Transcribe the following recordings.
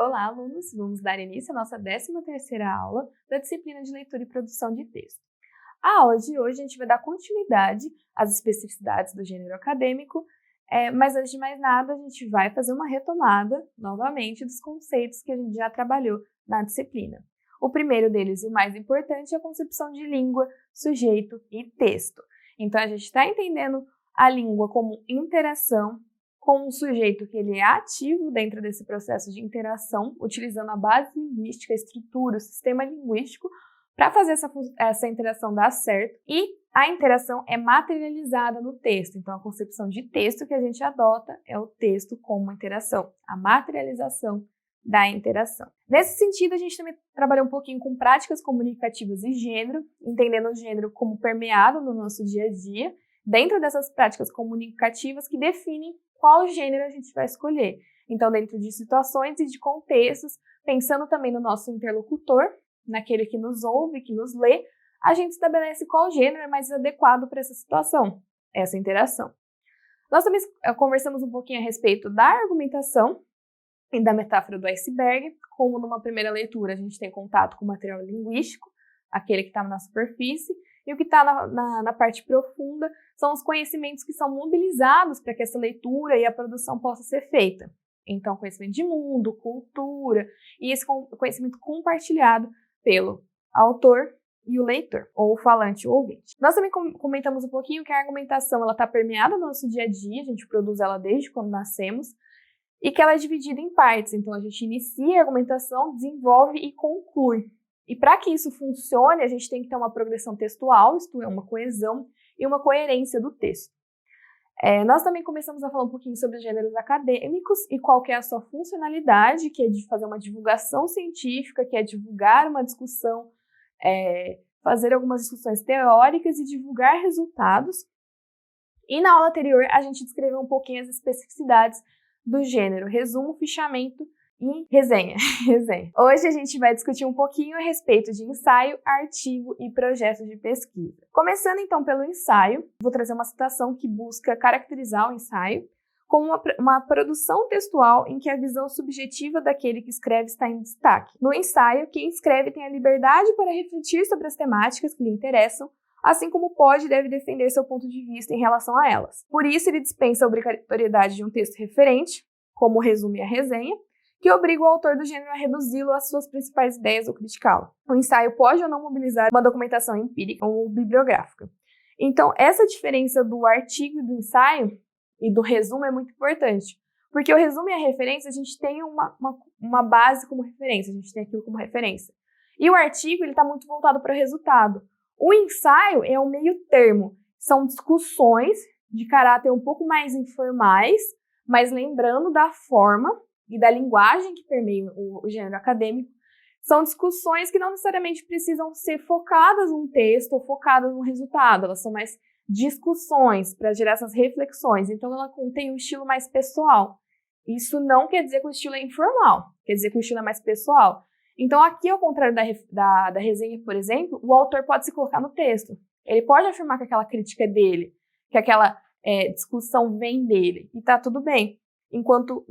Olá, alunos! Vamos dar início à nossa 13ª aula da disciplina de leitura e produção de texto. A aula de hoje a gente vai dar continuidade às especificidades do gênero acadêmico, mas antes de mais nada a gente vai fazer uma retomada novamente dos conceitos que a gente já trabalhou na disciplina. O primeiro deles e o mais importante é a concepção de língua, sujeito e texto. Então a gente está entendendo a língua como interação com um sujeito que ele é ativo dentro desse processo de interação, utilizando a base linguística, a estrutura, o sistema linguístico, para fazer essa interação dar certo. E a interação é materializada no texto. Então, a concepção de texto que a gente adota é o texto como interação, a materialização da interação. Nesse sentido, a gente também trabalhou um pouquinho com práticas comunicativas e gênero, entendendo o gênero como permeado no nosso dia a dia, dentro dessas práticas comunicativas que definem qual gênero a gente vai escolher. Então, dentro de situações e de contextos, pensando também no nosso interlocutor, naquele que nos ouve, que nos lê, a gente estabelece qual gênero é mais adequado para essa situação, essa interação. Nós também conversamos um pouquinho a respeito da argumentação e da metáfora do iceberg, como numa primeira leitura a gente tem contato com o material linguístico, aquele que está na superfície, e o que está na parte profunda são os conhecimentos que são mobilizados para que essa leitura e a produção possa ser feita. Então, conhecimento de mundo, cultura, e esse conhecimento compartilhado pelo autor e o leitor, ou o falante ou ouvinte. Nós também comentamos um pouquinho que a argumentação está permeada no nosso dia a dia, a gente produz ela desde quando nascemos, e que ela é dividida em partes. Então, a gente inicia a argumentação, desenvolve e conclui. E para que isso funcione, a gente tem que ter uma progressão textual, isto é, uma coesão e uma coerência do texto. Nós também começamos a falar um pouquinho sobre os gêneros acadêmicos e qual que é a sua funcionalidade, que é de fazer uma divulgação científica, que é divulgar uma discussão, fazer algumas discussões teóricas e divulgar resultados. E na aula anterior, a gente descreveu um pouquinho as especificidades do gênero resumo, fichamento e resenha. Hoje a gente vai discutir um pouquinho a respeito de ensaio, artigo e projeto de pesquisa. Começando então pelo ensaio, vou trazer uma citação que busca caracterizar o ensaio como uma produção textual em que a visão subjetiva daquele que escreve está em destaque. No ensaio, quem escreve tem a liberdade para refletir sobre as temáticas que lhe interessam, assim como pode e deve defender seu ponto de vista em relação a elas. Por isso, ele dispensa a obrigatoriedade de um texto referente, como o resumo e a resenha, que obriga o autor do gênero a reduzi-lo às suas principais ideias ou criticá-lo. O ensaio pode ou não mobilizar uma documentação empírica ou bibliográfica. Então, essa diferença do artigo e do ensaio e do resumo é muito importante, porque o resumo e a referência, a gente tem uma base como referência, a gente tem aquilo como referência. E o artigo está muito voltado para o resultado. O ensaio é o meio termo, são discussões de caráter um pouco mais informais, mas lembrando da forma e da linguagem que permeia o gênero acadêmico, são discussões que não necessariamente precisam ser focadas num texto ou focadas no resultado, elas são mais discussões para gerar essas reflexões, então ela contém um estilo mais pessoal. Isso não quer dizer que o estilo é informal, quer dizer que o estilo é mais pessoal. Então aqui, ao contrário da resenha, por exemplo, o autor pode se colocar no texto. Ele pode afirmar que aquela crítica é dele, que aquela discussão vem dele, e tá tudo bem. Enquanto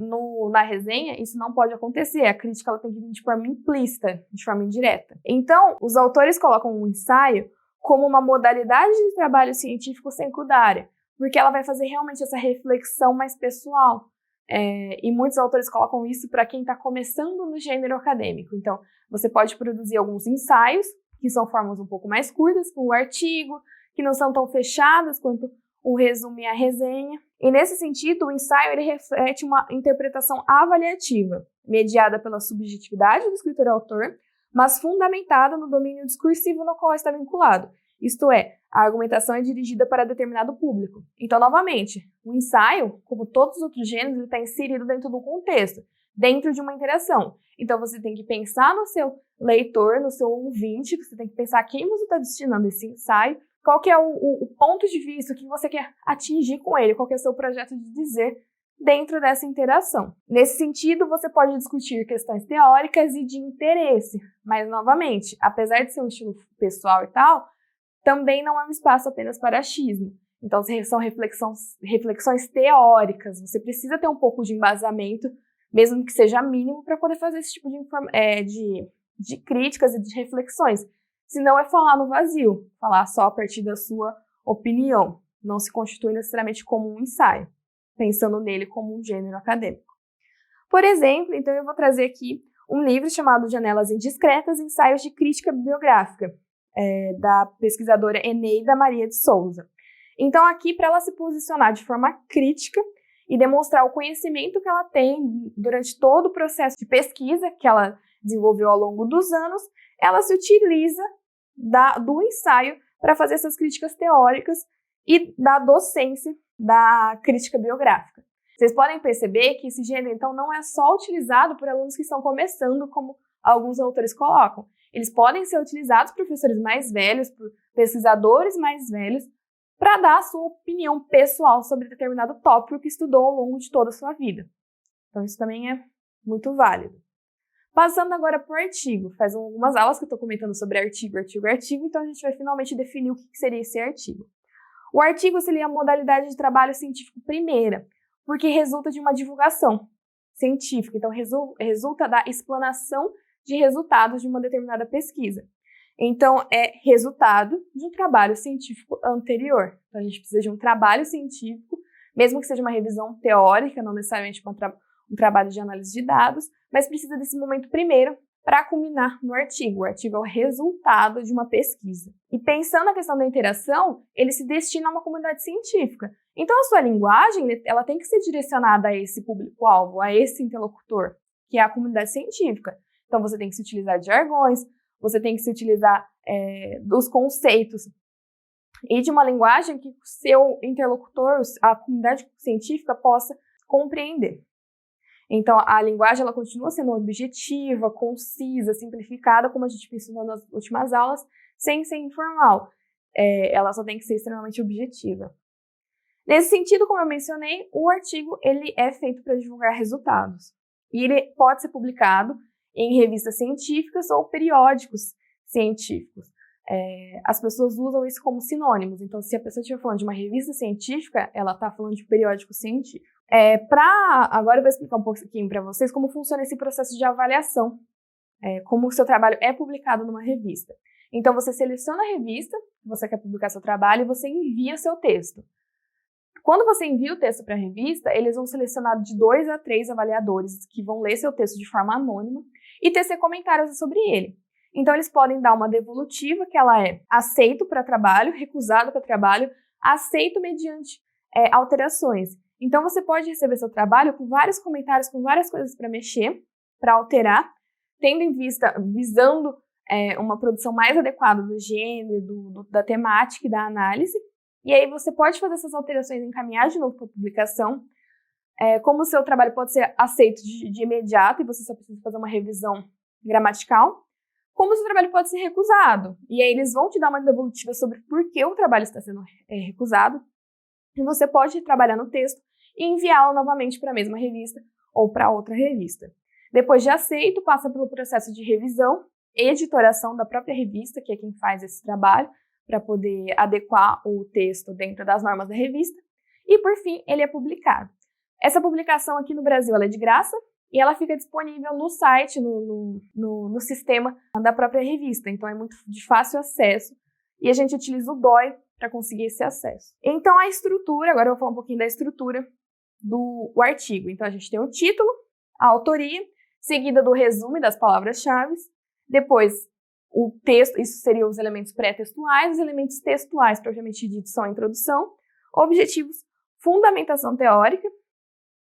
na resenha, isso não pode acontecer. A crítica ela tem que vir de forma implícita, de forma indireta. Então, os autores colocam o ensaio como uma modalidade de trabalho científico secundária, porque ela vai fazer realmente essa reflexão mais pessoal. E muitos autores colocam isso para quem está começando no gênero acadêmico. Então, você pode produzir alguns ensaios, que são formas um pouco mais curtas, como o artigo, que não são tão fechadas quanto o resumo e a resenha. E nesse sentido, o ensaio ele reflete uma interpretação avaliativa, mediada pela subjetividade do escritor-autor, mas fundamentada no domínio discursivo no qual está vinculado. Isto é, a argumentação é dirigida para determinado público. Então, novamente, o ensaio, como todos os outros gêneros, ele está inserido dentro de um contexto, dentro de uma interação. Então, você tem que pensar no seu leitor, no seu ouvinte, você tem que pensar a quem você está destinando esse ensaio, qual que é o ponto de vista, o que você quer atingir com ele, qual que é o seu projeto de dizer dentro dessa interação. Nesse sentido, você pode discutir questões teóricas e de interesse, mas, novamente, apesar de ser um estilo pessoal e tal, também não é um espaço apenas para achismo. Então, são reflexões teóricas, você precisa ter um pouco de embasamento mesmo que seja mínimo, para poder fazer esse tipo de críticas e de reflexões. Senão é falar no vazio, falar só a partir da sua opinião, não se constitui necessariamente como um ensaio, pensando nele como um gênero acadêmico. Por exemplo, então eu vou trazer aqui um livro chamado Janelas Indiscretas, Ensaios de Crítica Bibliográfica, da pesquisadora Eneida Maria de Souza. Então aqui, para ela se posicionar de forma crítica e demonstrar o conhecimento que ela tem durante todo o processo de pesquisa que ela desenvolveu ao longo dos anos, ela se utiliza do ensaio para fazer essas críticas teóricas e da docência da crítica biográfica. Vocês podem perceber que esse gênero, então, não é só utilizado por alunos que estão começando, como alguns autores colocam. Eles podem ser utilizados por professores mais velhos, por pesquisadores mais velhos, para dar a sua opinião pessoal sobre determinado tópico que estudou ao longo de toda a sua vida. Então, isso também é muito válido. Passando agora para o artigo. Faz algumas aulas que eu estou comentando sobre artigo, então a gente vai finalmente definir o que seria esse artigo. O artigo seria a modalidade de trabalho científico primeira, porque resulta de uma divulgação científica, então resulta da explanação de resultados de uma determinada pesquisa. Então, é resultado de um trabalho científico anterior. Então, a gente precisa de um trabalho científico, mesmo que seja uma revisão teórica, não necessariamente um trabalho de análise de dados, mas precisa desse momento primeiro para culminar no artigo. O artigo é o resultado de uma pesquisa. E pensando na questão da interação, ele se destina a uma comunidade científica. Então, a sua linguagem ela tem que ser direcionada a esse público-alvo, a esse interlocutor, que é a comunidade científica. Então, você tem que se utilizar de jargões, você tem que se utilizar dos conceitos e de uma linguagem que o seu interlocutor, a comunidade científica, possa compreender. Então, a linguagem ela continua sendo objetiva, concisa, simplificada, como a gente mencionou nas últimas aulas, sem ser informal. Ela só tem que ser extremamente objetiva. Nesse sentido, como eu mencionei, o artigo ele é feito para divulgar resultados. E ele pode ser publicado em revistas científicas ou periódicos científicos. As pessoas usam isso como sinônimos. Então, se a pessoa estiver falando de uma revista científica, ela está falando de periódico científico. Agora eu vou explicar um pouquinho para vocês como funciona esse processo de avaliação, como o seu trabalho é publicado numa revista. Então, você seleciona a revista que você quer publicar seu trabalho e você envia seu texto. Quando você envia o texto para a revista, eles vão selecionar de 2 a 3 avaliadores que vão ler seu texto de forma anônima e tecer comentários sobre ele. Então, eles podem dar uma devolutiva, que ela é aceito para trabalho, recusado para trabalho, aceito mediante alterações. Então, você pode receber seu trabalho com vários comentários, com várias coisas para mexer, para alterar, tendo em vista, visando uma produção mais adequada do gênero, da temática e da análise. E aí você pode fazer essas alterações e encaminhar de novo para a publicação. Como o seu trabalho pode ser aceito de imediato e você só precisa fazer uma revisão gramatical, como o seu trabalho pode ser recusado. E aí eles vão te dar uma devolutiva sobre por que o trabalho está sendo recusado. E você pode trabalhar no texto e enviá-lo novamente para a mesma revista ou para outra revista. Depois de aceito, passa pelo processo de revisão, editoração da própria revista, que é quem faz esse trabalho, para poder adequar o texto dentro das normas da revista. E, por fim, ele é publicado. Essa publicação aqui no Brasil ela é de graça e ela fica disponível no site, no sistema da própria revista. Então, é muito de fácil acesso e a gente utiliza o DOI para conseguir esse acesso. Então, a estrutura, agora eu vou falar um pouquinho da estrutura do artigo. Então, a gente tem o título, a autoria, seguida do resumo das palavras-chave, depois o texto, isso seriam os elementos pré-textuais, os elementos textuais, propriamente ditos, são a introdução, objetivos, fundamentação teórica,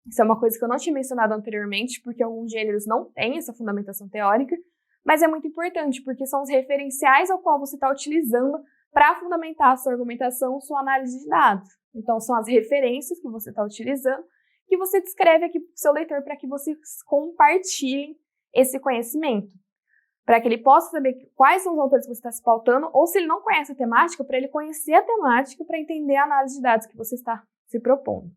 isso é uma coisa que eu não tinha mencionado anteriormente, porque alguns gêneros não têm essa fundamentação teórica, mas é muito importante, porque são os referenciais ao qual você está utilizando para fundamentar a sua argumentação, sua análise de dados. Então, são as referências que você está utilizando, que você descreve aqui para o seu leitor, para que vocês compartilhem esse conhecimento, para que ele possa saber quais são os autores que você está se pautando, ou se ele não conhece a temática, para ele conhecer a temática, para entender a análise de dados que você está se propondo.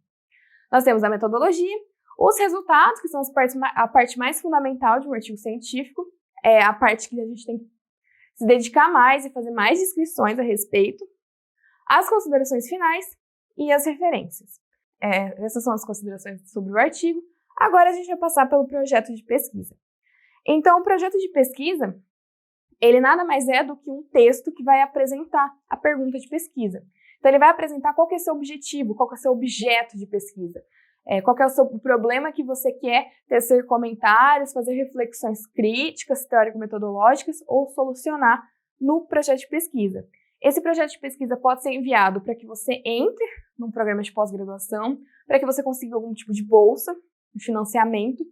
Nós temos a metodologia, os resultados, que são a parte mais fundamental de um artigo científico, é a parte que a gente tem que se dedicar mais e fazer mais descrições a respeito, as considerações finais e as referências. Essas são as considerações sobre o artigo. Agora a gente vai passar pelo projeto de pesquisa. Então, o projeto de pesquisa, ele nada mais é do que um texto que vai apresentar a pergunta de pesquisa. Então, ele vai apresentar qual que é seu objetivo, qual que é seu objeto de pesquisa, qual que é o problema que você quer tecer comentários, fazer reflexões críticas, teórico-metodológicas ou solucionar no projeto de pesquisa. Esse projeto de pesquisa pode ser enviado para que você entre num programa de pós-graduação, para que você consiga algum tipo de bolsa, de financiamento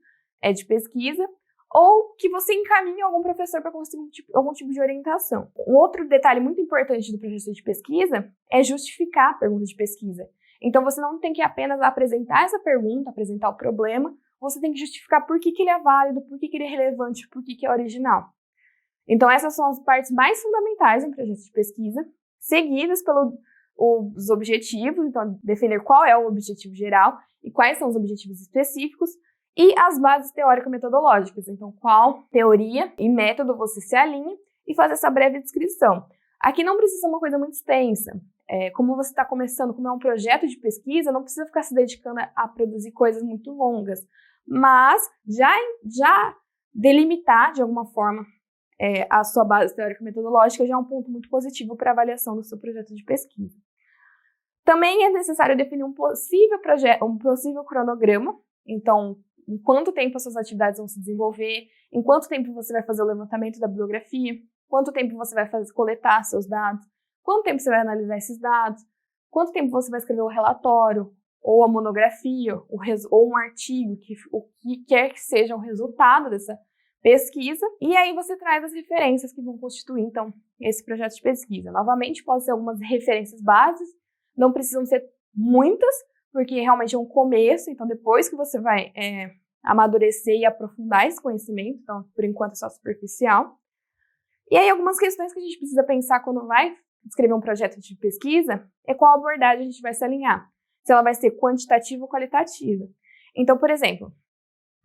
de pesquisa, ou que você encaminhe algum professor para conseguir algum tipo de orientação. Um outro detalhe muito importante do projeto de pesquisa é justificar a pergunta de pesquisa. Então, você não tem que apenas apresentar essa pergunta, apresentar o problema, você tem que justificar por que ele é válido, por que ele é relevante, por que é original. Então, essas são as partes mais fundamentais do projeto de pesquisa, seguidas pelos objetivos, então, definir qual é o objetivo geral e quais são os objetivos específicos, e as bases teórico-metodológicas, então qual teoria e método você se alinha e faz essa breve descrição. Aqui não precisa ser uma coisa muito extensa, como você está começando, como é um projeto de pesquisa, não precisa ficar se dedicando a produzir coisas muito longas, mas já delimitar de alguma forma a sua base teórico-metodológica já é um ponto muito positivo para a avaliação do seu projeto de pesquisa. Também é necessário definir um possível cronograma, então em quanto tempo as suas atividades vão se desenvolver, em quanto tempo você vai fazer o levantamento da bibliografia, quanto tempo você vai coletar seus dados, quanto tempo você vai analisar esses dados, quanto tempo você vai escrever o relatório, ou a monografia, ou um artigo, o que quer que seja o resultado dessa pesquisa, e aí você traz as referências que vão constituir, então, esse projeto de pesquisa. Novamente, pode ser algumas referências bases, não precisam ser muitas, porque realmente é um começo, então depois que você vai amadurecer e aprofundar esse conhecimento, então por enquanto é só superficial. E aí algumas questões que a gente precisa pensar quando vai escrever um projeto de pesquisa é qual abordagem a gente vai se alinhar, se ela vai ser quantitativa ou qualitativa. Então, por exemplo,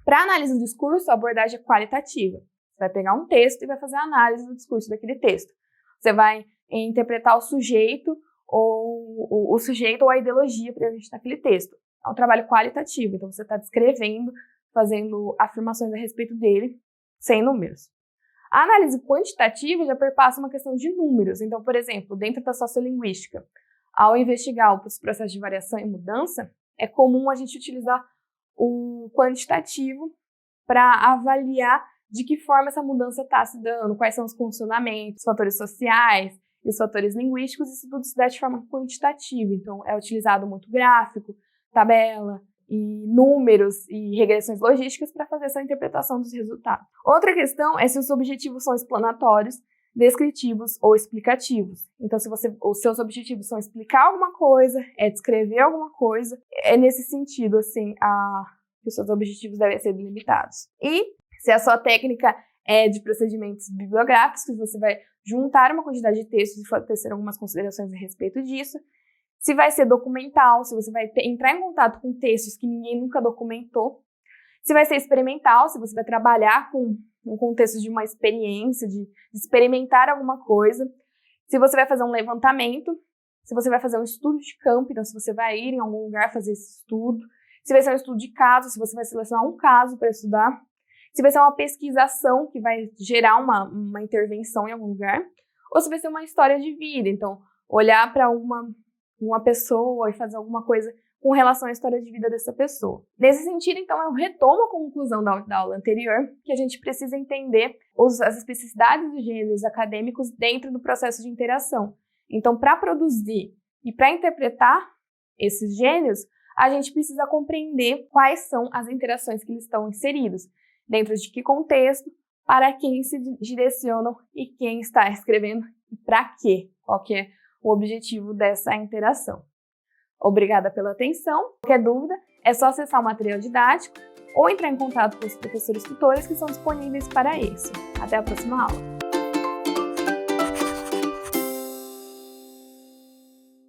para análise do discurso, a abordagem é qualitativa. Você vai pegar um texto e vai fazer a análise do discurso daquele texto. Você vai interpretar o sujeito ou a ideologia presente naquele texto. É um trabalho qualitativo, então você está descrevendo, fazendo afirmações a respeito dele, sem números. A análise quantitativa já perpassa uma questão de números. Então, por exemplo, dentro da sociolinguística, ao investigar os processos de variação e mudança, é comum a gente utilizar o quantitativo para avaliar de que forma essa mudança está se dando, quais são os condicionamentos, os fatores sociais, e os fatores linguísticos, isso tudo se dá de forma quantitativa. Então, é utilizado muito gráfico, tabela, e números e regressões logísticas para fazer essa interpretação dos resultados. Outra questão é se os objetivos são explanatórios, descritivos ou explicativos. Então, se os seus objetivos são explicar alguma coisa, descrever alguma coisa, é nesse sentido, assim, que os seus objetivos devem ser delimitados. E se a sua técnica é de procedimentos bibliográficos, você vai juntar uma quantidade de textos e tecer algumas considerações a respeito disso. Se vai ser documental, se você vai entrar em contato com textos que ninguém nunca documentou. Se vai ser experimental, se você vai trabalhar com um contexto de uma experiência, de experimentar alguma coisa. Se você vai fazer um levantamento, se você vai fazer um estudo de campo, então se você vai ir em algum lugar fazer esse estudo. Se vai ser um estudo de caso, se você vai selecionar um caso para estudar. Se vai ser uma pesquisação que vai gerar uma intervenção em algum lugar, ou se vai ser uma história de vida, então olhar para uma pessoa e fazer alguma coisa com relação à história de vida dessa pessoa. Nesse sentido, então, eu retomo a conclusão da aula anterior, que a gente precisa entender as especificidades dos gêneros acadêmicos dentro do processo de interação. Então, para produzir e para interpretar esses gêneros, a gente precisa compreender quais são as interações que eles estão inseridos, dentro de que contexto, para quem se direcionam e quem está escrevendo e para quê, qual que é o objetivo dessa interação. Obrigada pela atenção. Qualquer dúvida, é só acessar o material didático ou entrar em contato com os professores tutores que são disponíveis para isso. Até a próxima aula!